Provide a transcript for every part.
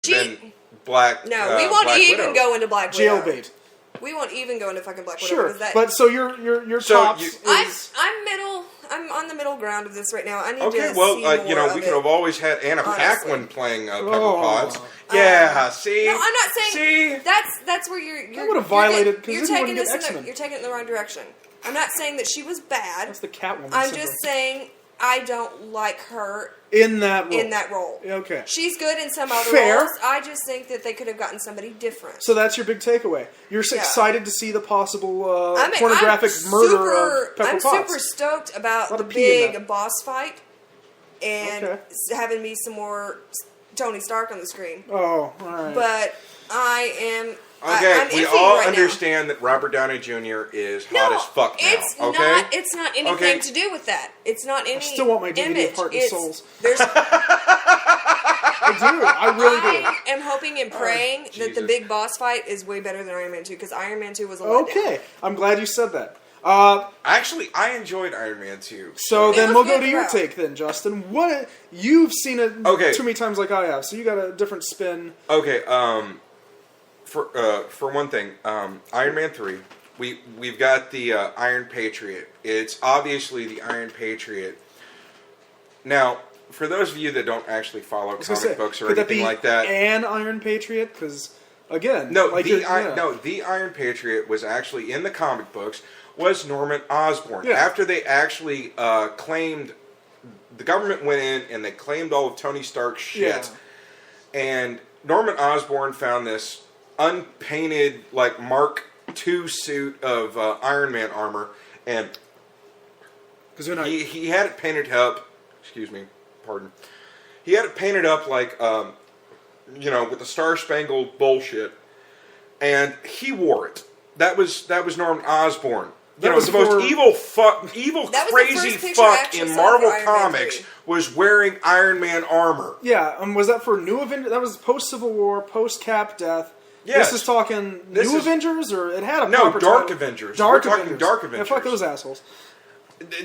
than Black. No, we won't Black even Widow. go into Black Widow. Jailbait. We won't even go into fucking Black Widow. Sure, That, but so your tops is... I'm middle. I'm on the middle ground of this right now. I need to see well, more you know, of we it. could have always had Anna Honestly. Paquin playing Pepper Potts. Oh. Yeah, see? No, I'm not saying... See? That's where you're... That would have violated... Because You're then you taking wouldn't this get in X-Men. you're taking it in the wrong direction. I'm not saying that she was bad. That's the Catwoman I'm syndrome. just saying I don't like her in that role. Okay. She's good in some other Fair. roles. I just think that they could have gotten somebody different. So that's your big takeaway. You're excited to see the possible pornographic I'm murder of Pepper I'm Potts. super stoked about the Lot of pee in big boss fight and having me some more Tony Stark on the screen. Oh, all right. But I am... Okay, I'm we iffy all right understand that Robert Downey Jr. is hot as fuck now. Okay? It's not anything to do with that. It's not any I still want my DVD image. of Heart and Souls. There's, I do. I really do. I am hoping and praying that the big boss fight is way better than Iron Man 2, because Iron Man 2 was a letdown. Okay, I'm glad you said that. Actually, I enjoyed Iron Man 2. So then we'll go to your take then, Justin. What you've seen it too many times like I have, so you got a different spin. Okay, for one thing, Iron Man 3, we've got the Iron Patriot. It's obviously the Iron Patriot. Now, for those of you that don't actually follow comic books or anything like that, an Iron Patriot, because again, the Iron Patriot was actually in the comic books was Norman Osborn. Yeah. After they actually claimed, the government went in and they claimed all of Tony Stark's shit, and Norman Osborn found this unpainted, like, Mark II suit of Iron Man armor, and he had it painted up, he had it painted up like, with the Star-Spangled bullshit, and he wore it. That was Norman Osborn. That was the most evil, crazy fuck in Marvel Comics was wearing Iron Man armor. Yeah, was that for New Avengers? That was post-Civil War, post-Cap death. Yes. This is talking New Avengers, or it had a no proper Dark title. Avengers. Dark We're Avengers. talking Dark Avengers. Yeah, fuck those assholes.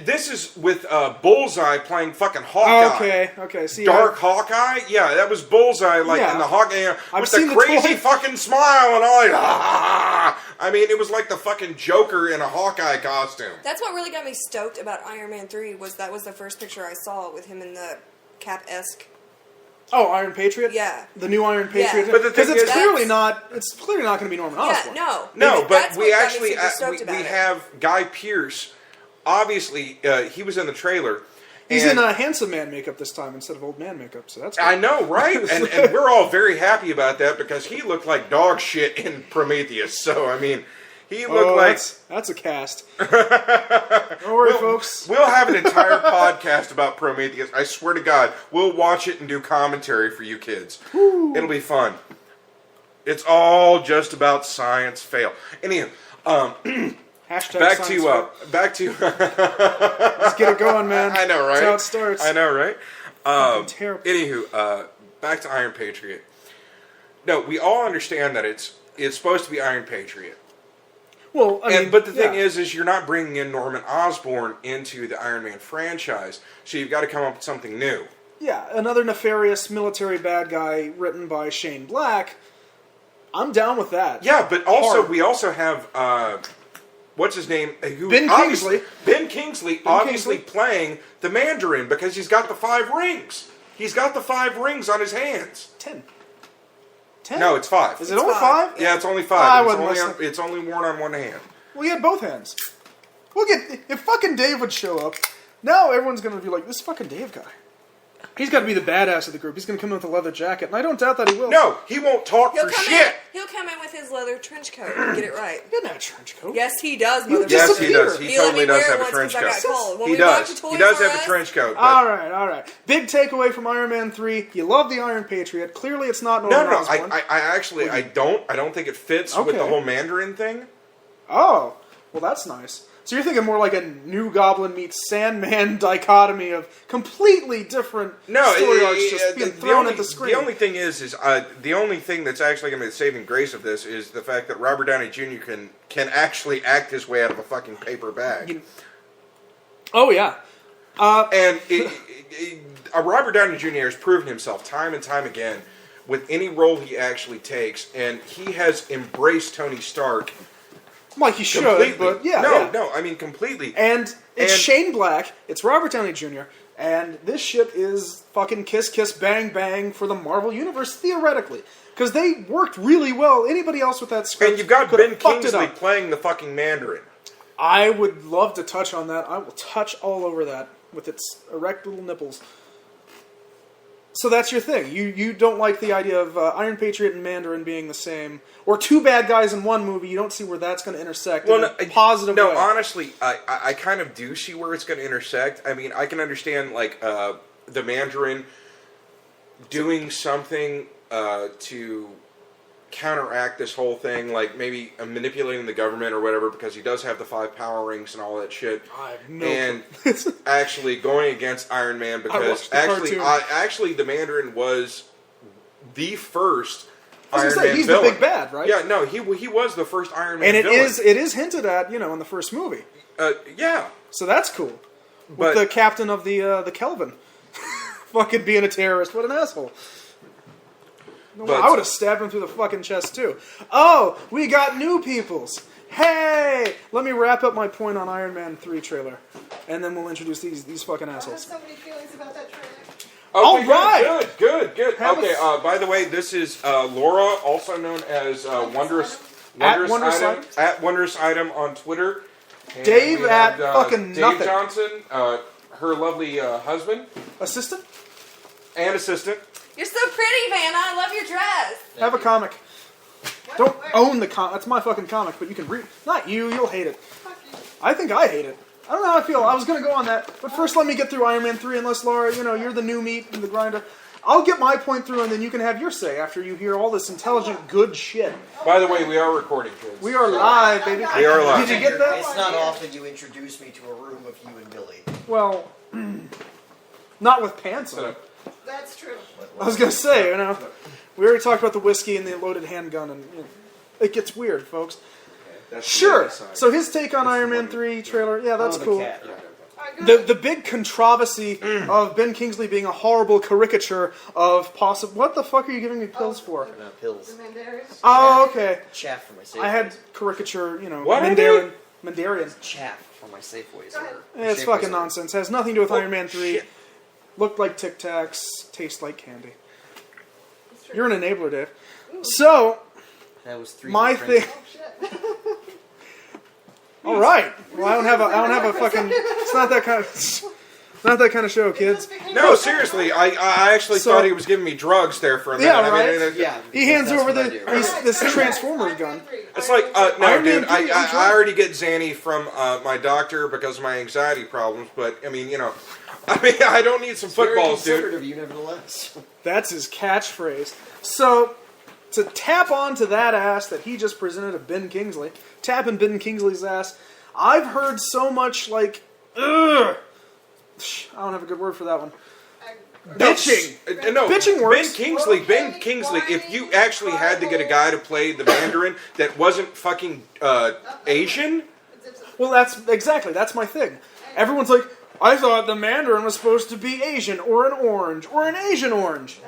This is with Bullseye playing fucking Hawkeye. Okay. See, Dark Hawkeye? Yeah, that was Bullseye, in the Hawkeye, with the crazy fucking smile and all that. I mean, it was like the fucking Joker in a Hawkeye costume. That's what really got me stoked about Iron Man 3, was that was the first picture I saw with him in the Cap-esque. Oh, Iron Patriot? Yeah. The new Iron Patriot? Yeah. But because it's clearly not going to be Norman Osborn. Yeah, No, but we got me actually, super stoked about we it. have Guy Pearce. Obviously, he was in the trailer. He's in handsome man makeup this time instead of old man makeup, so that's good. I know, right? and we're all very happy about that because he looked like dog shit in Prometheus. So, I mean, he looked like... That's a cast. Don't worry, folks. We'll have an entire podcast about Prometheus. I swear to God, we'll watch it and do commentary for you kids. Woo. It'll be fun. It's all just about science fail. Anyhow, Hashtag back to let's get it going, man. I know, right? That's how it starts. I know, right? Terrible. Anywho, back to Iron Patriot. No, we all understand that it's supposed to be Iron Patriot. Well, but the thing is you're not bringing in Norman Osborn into the Iron Man franchise, so you've got to come up with something new. Yeah, another nefarious military bad guy written by Shane Black. I'm down with that. Yeah, but we also have what's his name? Ben Kingsley. Ben Kingsley, obviously playing the Mandarin because he's got the 5 rings. He's got the 5 rings on his hands. 10. No, it's 5. Is it only 5? Yeah, it's only 5. I It's only worn on one hand. Well, he had both hands. If fucking Dave would show up, now everyone's going to be like, this fucking Dave guy. He's got to be the badass of the group. He's going to come in with a leather jacket, and I don't doubt that he will. No, he won't talk for shit. He'll come in with his leather trench coat and get it right. He doesn't have a trench coat. Yes, he does. Yes, he does. He totally does have a trench coat. He does. He does have a trench coat. All right. Big takeaway from Iron Man 3. You love the Iron Patriot. Clearly, it's not Norman Osborn. I don't think it fits with the whole Mandarin thing. Oh, well, that's nice. So you're thinking more like a New Goblin meets Sandman dichotomy of completely different story arcs just being thrown at the screen. The only thing is the only thing that's actually going to be the saving grace of this is the fact that Robert Downey Jr. can actually act his way out of a fucking paper bag. Oh yeah, and Robert Downey Jr. has proven himself time and time again with any role he actually takes, and he has embraced Tony Stark. Like you should, Completely. but yeah. No, I mean completely. And it's Shane Black, it's Robert Downey Jr., and this shit is fucking kiss, kiss, bang, bang for the Marvel Universe, theoretically. Because they worked really well. Anybody else with that script And you've got could've Ben fucked Kingsley it up. playing the fucking Mandarin. I would love to touch on that. I will touch all over that with its erect little nipples. So that's your thing. You don't like the idea of Iron Patriot and Mandarin being the same, or two bad guys in one movie. You don't see where that's going to intersect in a positive way. No, honestly, I kind of do see where it's going to intersect. I mean, I can understand like the Mandarin doing something to counteract this whole thing, like maybe manipulating the government or whatever, because he does have the 5 power rings and all that shit. And actually going against Iron Man, because actually the Mandarin was the first Iron Man he's villain. the big bad, right? Yeah, no, he was the first Iron Man and villain. it is hinted at, in the first movie. Yeah. So that's cool. With the captain of the Kelvin fucking being a terrorist. What an asshole. I would have stabbed him through the fucking chest, too. Oh, we got new peoples. Hey! Let me wrap up my point on Iron Man 3 trailer. And then we'll introduce these fucking assholes. I have so many feelings about that trailer. Okay, all right! Good. Okay, by the way, this is Laura, also known as Wondrous Item on Twitter. And Dave at fucking Dave nothing. Johnson, her lovely husband. Assistant? And assistant. You're so pretty, Vanna. I love your dress. Have a comic. Don't own the comic. That's my fucking comic, but you can read. Not you. You'll hate it. I think I hate it. I don't know how I feel. I was going to go on that. But first, let me get through Iron Man 3, unless, Laura, you're the new meat in the grinder. I'll get my point through, and then you can have your say after you hear all this intelligent, good shit. By the way, we are recording, kids. We are live, baby. We are live. Did you get that? It's not often you introduce me to a room of you and Billy. Well, not with pants on. That's true. I was going to say, we already talked about the whiskey and the loaded handgun, and it gets weird, folks. Sure. So his take on Iron Man 3 trailer, yeah, that's cool. The big controversy of Ben Kingsley being a horrible caricature of possible... What the fuck are you giving me pills for? No, pills. Oh, okay. Chaff for my Safeways. I had caricature, What Mandarian. Chaff for my Safeways. It's fucking nonsense. It has nothing to do with Iron Man 3. Shit. Looked like Tic Tacs, taste like candy. You're an enabler, Dave. So, that was 3D my thing... All right. Well, I don't have a fucking... It's not that kind of show, kids. No, seriously, I actually thought he was giving me drugs there for a minute. Yeah, right? Yeah. He hands over this Transformers gun. It's like, no, dude, I already get Xanny from my doctor because of my anxiety problems, but, I don't need some footballs, dude. Very considerate of you, nevertheless. That's his catchphrase. So, to tap onto that ass that he just presented to Ben Kingsley, tapping Ben Kingsley's ass, I've heard so much like, ugh. I don't have a good word for that one. Bitching. No, bitching works. Ben Kingsley, if you actually had to get a guy to play the Mandarin that wasn't fucking Asian. Well, that's my thing. Everyone's like, I thought the Mandarin was supposed to be Asian, or an orange, or an Asian orange.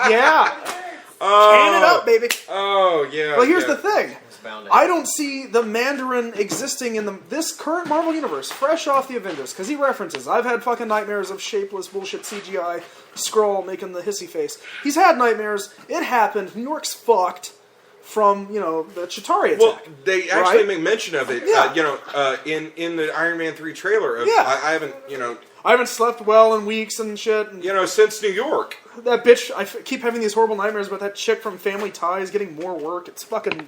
Yeah. Can it up, baby. Oh, yeah. Well, here's the thing. I don't see the Mandarin existing in this current Marvel Universe, fresh off the Avengers, because he references, I've had fucking nightmares of shapeless bullshit CGI Skrull making the hissy face. He's had nightmares. It happened. New York's fucked from, the Chitauri attack. Well, they actually make mention of it, in the Iron Man 3 trailer. I haven't slept well in weeks and shit. And, since New York. That bitch, I keep having these horrible nightmares about that chick from Family Ties getting more work. It's fucking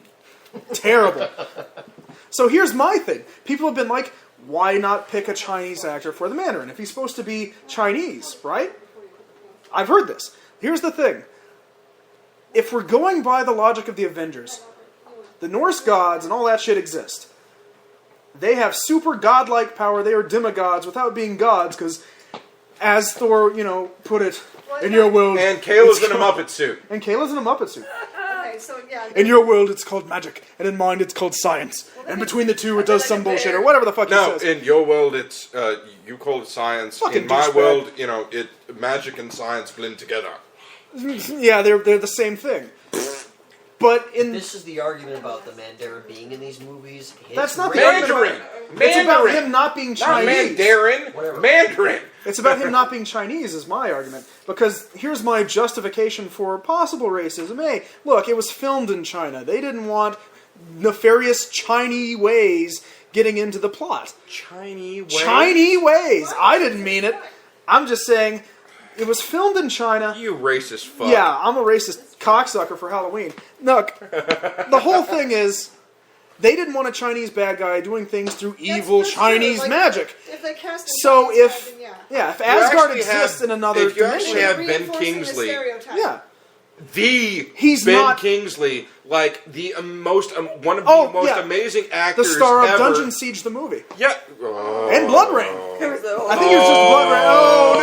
terrible. So here's my thing. People have been like, why not pick a Chinese actor for the Mandarin if he's supposed to be Chinese, right? I've heard this. Here's the thing. If we're going by the logic of the Avengers, the Norse gods and all that shit exist. They have super godlike power. They are demigods without being gods, because, as Thor, put it, in your world... And Kayla's in a Muppet suit. And Kayla's in a Muppet suit. so yeah. In your world, it's called magic, and in mine, it's called science. And between the two, it does some bullshit or whatever the fuck he No, says. in your world, it's you call it science. Fucking in my douchebag. world, magic and science blend together. Yeah, they're the same thing. But in This is the argument about the Mandarin being in these movies. That's not the Mandarin. argument. Mandarin. It's about him not being Not Chinese. Mandarin. Whatever. Mandarin. It's about him not being Chinese is my argument. Because here's my justification for possible racism. Hey, look, it was filmed in China. They didn't want nefarious Chinese ways getting into the plot. Chinese way. Chinese ways! I didn't mean it. I'm just saying, it was filmed in China. You racist fuck. Yeah, I'm a racist cocksucker for Halloween. Look, the whole thing is, they didn't want a Chinese bad guy doing things through evil That's true. Chinese Like, magic. If they cast a So Chinese if guy, then if Asgard actually exists have- in another if you actually dimension, have Ben reinforcing the Kingsley. stereotype. yeah, He's Ben not- Kingsley, like the most one of Oh, the most yeah. amazing the actors star of ever. Dungeon Siege, the movie, Yeah. and Blood Rain. I think it was just Blood Rain.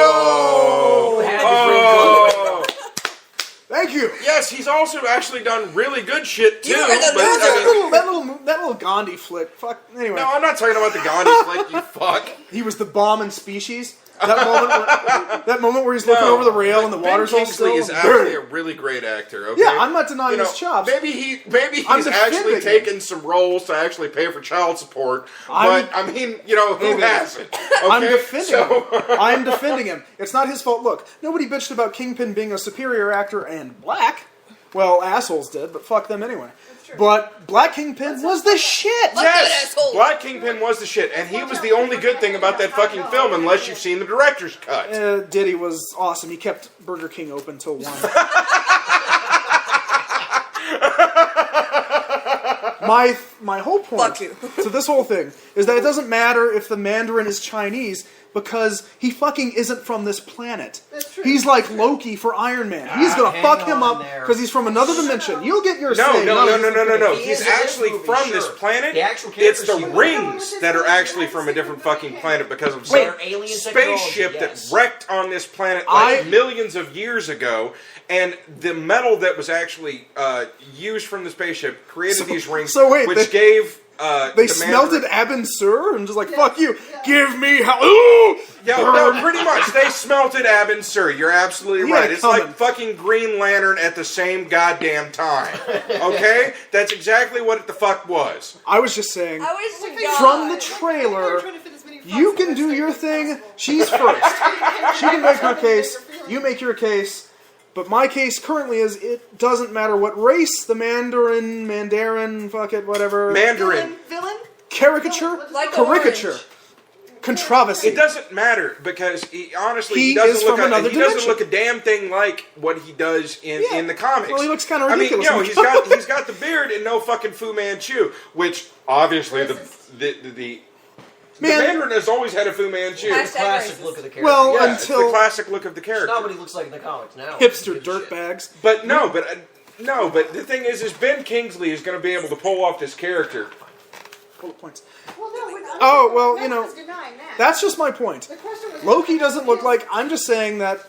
Oh Had no! to bring good. Oh. Thank you. Yes, he's also actually done really good shit too. You are the but, I mean, That little Gandhi flick. Fuck. Anyway, no, I'm not talking about the Gandhi flick. You fuck. he was the bomb in Species. That moment where he's looking over the rail and the water's Ben all Kingsley still. is actually a really great actor. Okay? Yeah, I'm not denying his chops. Maybe he's I'm actually defending taken some roles to actually pay for child support. I'm- But I mean, who hasn't? Okay? I'm defending So- him. I'm defending him. It's not his fault. Look, nobody bitched about Kingpin being a superior actor and black. Well, assholes did, but fuck them anyway. But Black Kingpin was the shit. Yes, Black Kingpin was the shit, and he was the only good thing about that fucking film, unless you've seen the director's cut. Diddy was awesome. He kept Burger King open till 1. My whole point Fuck you. to this whole thing is that it doesn't matter if the Mandarin is Chinese because he fucking isn't from this planet. That's true. He's like Loki for Iron Man. He's gonna hang fuck him on up there. because he's from another dimension. You'll get your No, say. no. He He's is in this actually movie, from sure. this planet. The actual It's the character she rings that are actually from a different fucking planet because of Wait, some alien spaceship technology, yes. that wrecked on this planet like I- millions of years ago. And the metal that was actually used from the spaceship created these rings, so wait, which they- gave They the smelted Mandarin- Abin Sur and just like, fuck you. Yeah. Give me how. Ooh! Yeah, no, pretty much. They smelted Abin Sur. You're absolutely Yeah, right. It's coming. like fucking Green Lantern at the same goddamn time. Okay? That's exactly what it the fuck was. I was just saying, I wish to God. from the They're trailer, trying to fit as many you fucks in can do this your thing thing. as possible. She's first. She can make her case. You make your case. But my case currently is it doesn't matter what race the Mandarin, fuck it, whatever. Mandarin. Villain? Caricature? Like Caricature. orange. Controversy. It doesn't matter because honestly, He he doesn't is look from another he doesn't dimension. look a damn thing like what he does in the comics. Well, he looks kinda I mean, ridiculous in the he's got the beard and no fucking Fu Manchu, which obviously the Mandarin has always had a Fu Manchu. Hashtag Classic racist. look of the character. Well, Yeah, it's until the classic look of the It's character. not what he looks like in the comics now. hipster Who gives a shit? dirtbags. But but the thing is Ben Kingsley is going to be able to pull off this character. Bullet points. Well, no, Oh, well, no you know, one's denying that. That's just my point. The question was Loki doesn't look like. I'm just saying that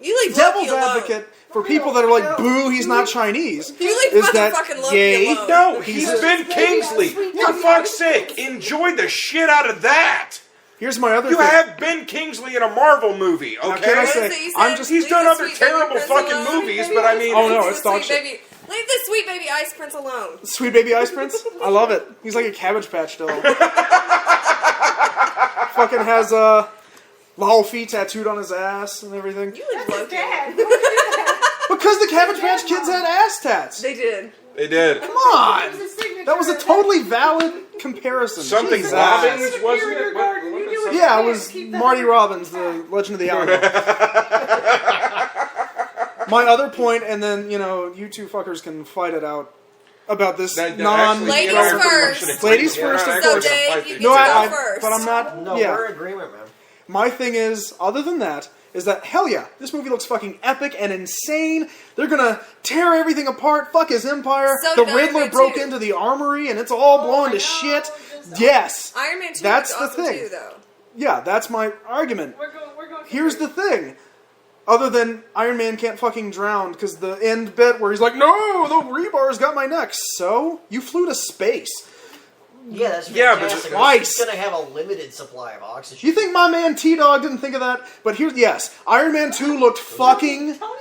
You leave devil's Loki alone. advocate for people that are like, boo, he's not Chinese. You leave Is that fucking Loki gay? alone. No, he's He's- Ben Kingsley. For fuck's sake, enjoy the shit out of that. Here's my other You thing. have Ben Kingsley in a Marvel movie, Now, okay? can I What is say, it you I'm said? just- He's Leave done the other sweet baby terrible prince fucking alone. movies, but I mean, Oh, no, Leave it's the dog sweet shit. baby. Leave the sweet baby ice prince alone. Sweet Baby Ice Prince? I love it. He's like a Cabbage Patch doll. Fucking has Lol feet tattooed on his ass and everything. You leave That's his Loki dad. alone. Why would you do that? Because the Cabbage Patch Kids had ass tats. They did. they did. Come on! It was his signature. That was a totally valid comparison. Something Jesus. Robbins, It's wasn't superior it? garden. You do what you Yeah, it can. was Keep that Marty in Robbins, the mind. Legend of the Alamo. My other point, and then, you two fuckers can fight it out about this non... Ladies first. Ladies first, of course. So, Dave, you No, get to I, go first. but I'm not... No, yeah. we're in agreement, man. My thing is, other than that, is that, hell yeah, this movie looks fucking epic and insane. They're gonna tear everything apart, fuck his empire. So The did Riddler Iron Man broke 2. into the armory and it's all blowing to I shit. know, just- Yes. Iron Man 2 That's was the awesome thing. too, though. Yeah, that's my argument. We're going Here's the thing. Other than Iron Man can't fucking drown because the end bit where he's like, no, the rebar's got my neck. So? You flew to space. Yeah, that's Yeah, but fantastic. twice. He's gonna have a limited supply of oxygen. You think my man T-Dog didn't think of that? But here's, yes, Iron Man 2 looked fucking Tony